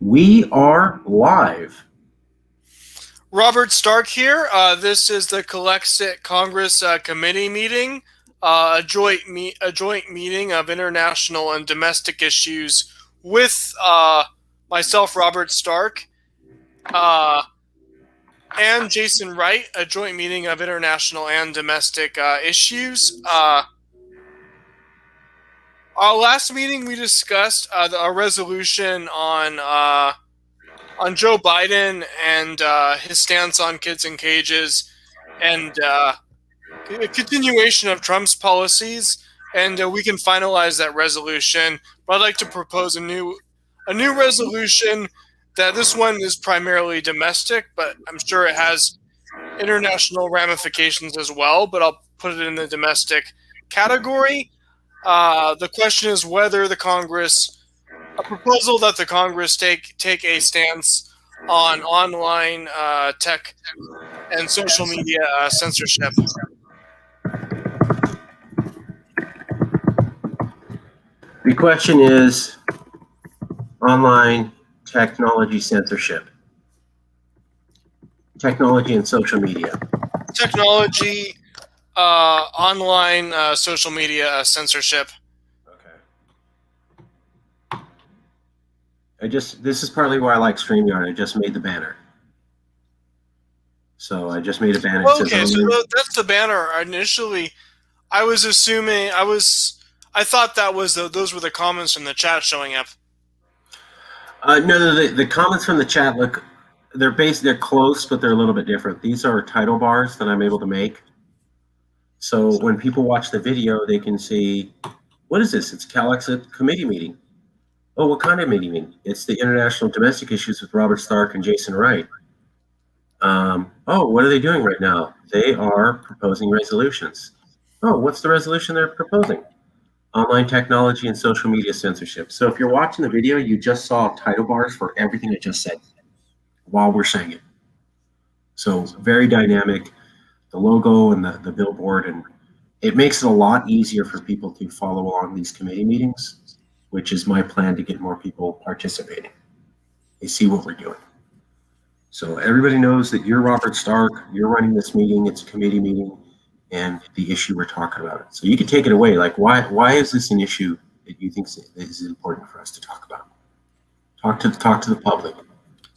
We are live. Robert Stark here. This is the Calexit Congress committee meeting, a joint meeting of international and domestic issues with myself, Robert Stark, uh, and Jason Wright, a joint meeting of international and domestic issues. Our last meeting we discussed a resolution on Joe Biden and his stance on kids in cages and a continuation of Trump's policies, and we can finalize that resolution. But I'd like to propose a new resolution. That this one is primarily domestic, but I'm sure it has international ramifications as well. But I'll put it in the domestic category. The question is whether a proposal that the Congress take a stance on online tech and social media censorship. The question is online technology censorship, technology and social media. Technology, online social media censorship. Okay. This is partly why I like StreamYard. I just made the banner. So I just made a banner. Okay, so that's the banner. Initially, I was assuming I thought that was those were the comments from the chat showing up. No, the comments from the chat they're close, but they're a little bit different. These are title bars that I'm able to make. So when people watch the video, they can see, what is this? It's Calexit committee meeting. Oh, what kind of meeting? It's the International Domestic Issues with Robert Stark and Jason Wright. Oh, what are they doing right now? They are proposing resolutions. Oh, what's the resolution they're proposing? Online technology and social media censorship. So if you're watching the video, you just saw title bars for everything I just said while we're saying it. So very dynamic, the logo and the billboard, and it makes it a lot easier for people to follow along these committee meetings, which is my plan to get more people participating. They see what we're doing. So everybody knows that you're Robert Stark, you're running this meeting, it's a committee meeting, and the issue we're talking about. So you can take it away. Like, why is this an issue that you think is important for us to talk about? Talk to the public.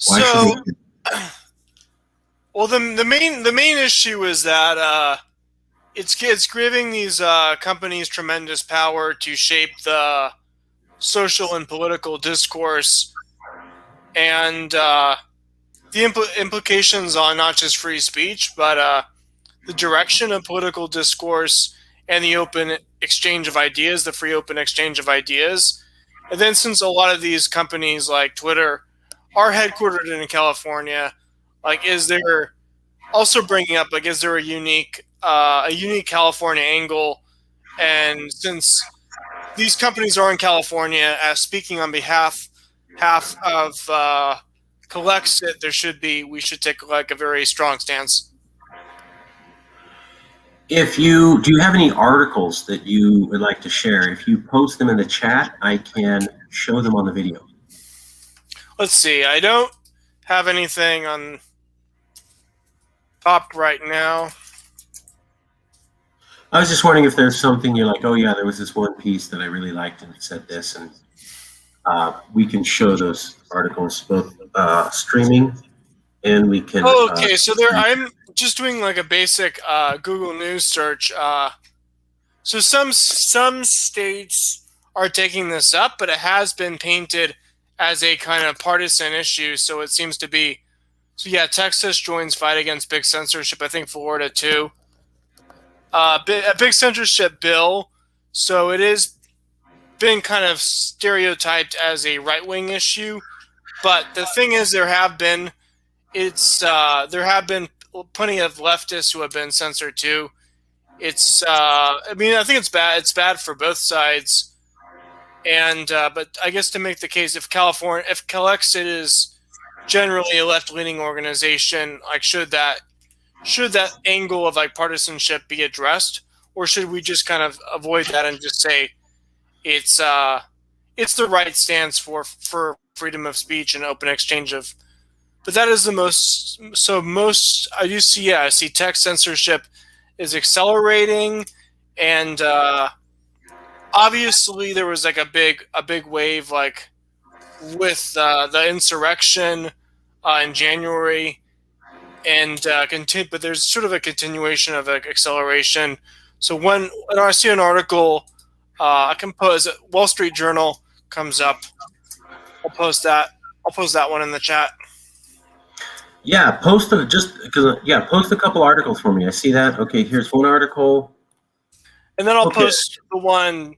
Why well, the main issue is that it's giving these companies tremendous power to shape the social and political discourse, and the implications on not just free speech, but the direction of political discourse and the open exchange of ideas, the free open exchange of ideas. And then since a lot of these companies like Twitter are headquartered in California, like is there also bringing up like is there a unique California angle? And since these companies are in California, as speaking on half of Calexit, we should take like a very strong stance. Do you have any articles that you would like to share? If you post them in the chat, I can show them on the video. Let's see. I don't have anything on top right now. I was just wondering if there's something you're like, oh yeah, there was this one piece that I really liked and it said this, and we can show those articles both streaming, and we can. Oh, okay. So I'm just doing like a basic Google News search. So some states are taking this up, but it has been painted as a kind of partisan issue. So it seems to be. So yeah, Texas joins fight against big censorship. I think Florida too. A big censorship bill. So it is been kind of stereotyped as a right-wing issue, but the thing is, there have been plenty of leftists who have been censored too. I think it's bad. It's bad for both sides, and but I guess to make the case, if Calexit is generally a left-leaning organization, like should that angle of like partisanship be addressed, or should we just kind of avoid that and just say it's the right stance for freedom of speech and open exchange of. But that is the most. So most I do see. Yeah, I see text censorship is accelerating, and obviously there was like a big wave like with the insurrection in January, and but there's sort of a continuation of like acceleration. So when I see an article, I can post Wall Street Journal comes up. I'll post that. I'll post that one in the chat. Yeah, post a couple articles for me. I see that. Okay, here's one article. And then I'll post the one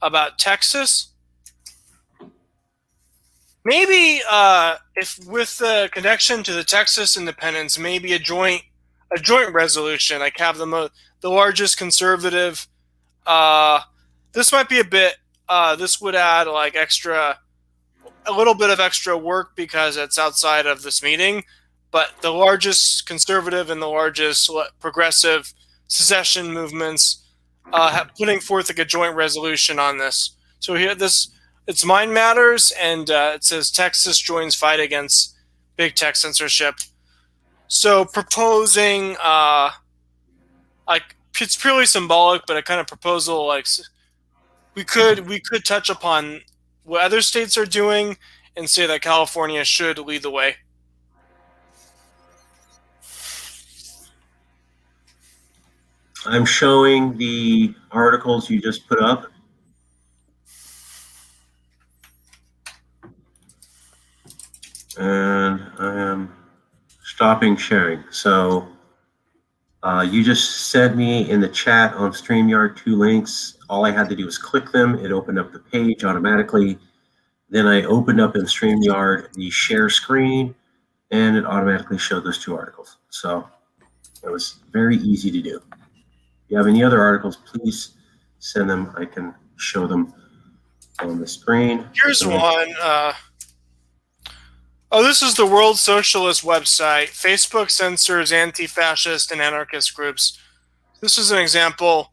about Texas. Maybe if with the connection to the Texas independence, maybe a joint resolution. Like have the largest conservative. This might be a bit. This would add like a little bit of extra work because it's outside of this meeting. But the largest conservative and the largest progressive secession movements putting forth like a joint resolution on this. So here, it's Mind Matters, and it says Texas joins fight against big tech censorship. So proposing, like it's purely symbolic, but a kind of proposal like we could touch upon what other states are doing and say that California should lead the way. I'm showing the articles you just put up. And I am stopping sharing. So you just sent me in the chat on StreamYard 2 links. All I had to do was click them. It opened up the page automatically. Then I opened up in StreamYard the share screen, and it automatically showed those 2 articles. So it was very easy to do. If you have any other articles, please send them. I can show them on the screen. Here's one. This is the World Socialist website. Facebook censors anti-fascist and anarchist groups. This is an example.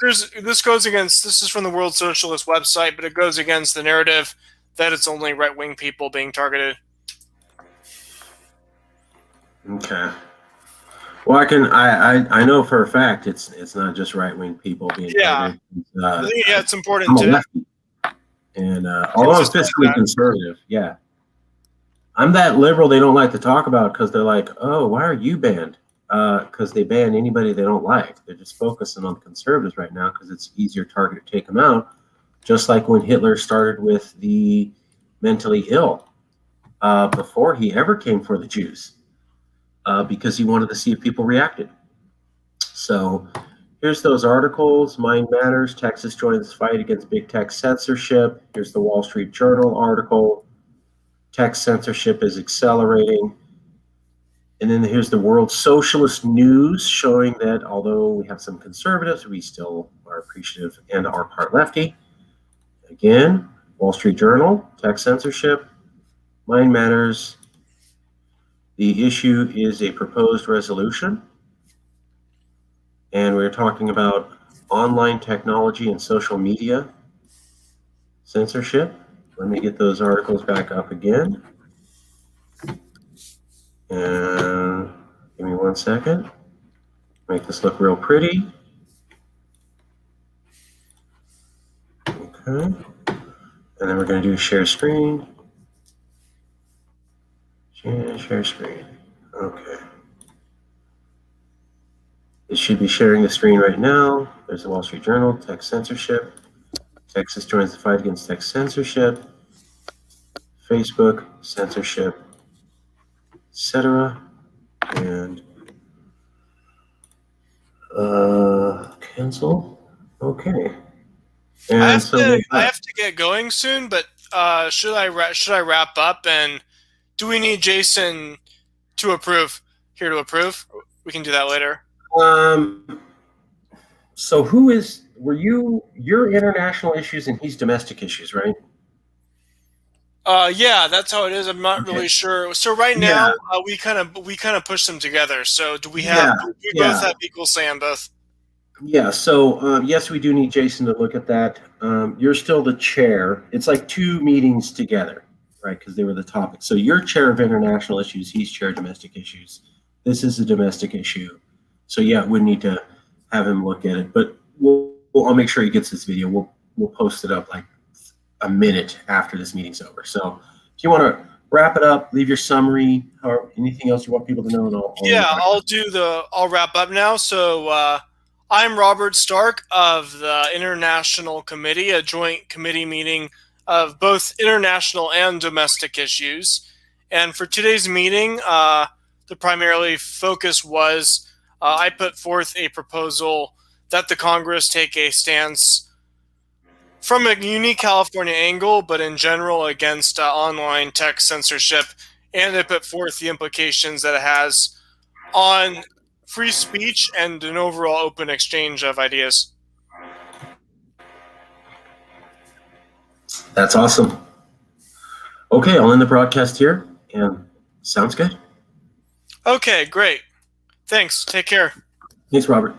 This is from the World Socialist website, but it goes against the narrative that it's only right-wing people being targeted. Okay. Well, I know for a fact it's not just right-wing people being targeted. It's important to. And although I'm fiscally conservative, yeah. I'm that liberal they don't like to talk about because they're like, oh, why are you banned? Because they ban anybody they don't like. They're just focusing on the conservatives right now because it's easier target to take them out. Just like when Hitler started with the mentally ill before he ever came for the Jews because he wanted to see if people reacted. So here's those articles. Mind Matters, Texas joins fight against big tech censorship. Here's the Wall Street Journal article. Tech censorship is accelerating. And then here's the World Socialist News showing that although we have some conservatives, we still are appreciative and are part lefty. Again, Wall Street Journal, tech censorship, Mind Matters. The issue is a proposed resolution. And we're talking about online technology and social media censorship. Let me get those articles back up again. And give me 1 second. Make this look real pretty. Okay. And then we're going to do share screen. Share screen. Okay. It should be sharing the screen right now. There's the Wall Street Journal, tech censorship. Texas joins the fight against tech censorship. Facebook, censorship, etc. And cancel. Okay. And I have to get going soon, but should I wrap up? And do we need Jason to approve? Here to approve? We can do that later. So you're international issues and he's domestic issues, right? Yeah, that's how it is. I'm not really sure. So right now, we kind of push them together. So do we have? We both have equal say on both. Yeah, so yes, we do need Jason to look at that. You're still the chair. It's like two meetings together, right? Because they were the topic. So you're chair of international issues. He's chair of domestic issues. This is a domestic issue. So yeah, we need to have him look at it. But I'll make sure he gets this video. We'll post it up like a minute after this meeting's over. So if you want to wrap it up, leave your summary or anything else you want people to know, and I'll wrap up now. So I'm Robert Stark of the International Committee, a joint committee meeting of both international and domestic issues. And for today's meeting, the primarily focus was I put forth a proposal that the Congress take a stance from a unique California angle, but in general against online tech censorship, and I put forth the implications that it has on free speech and an overall open exchange of ideas. That's awesome. Okay, I'll end the broadcast here, and sounds good. Okay, great. Thanks. Take care. Thanks, Robert.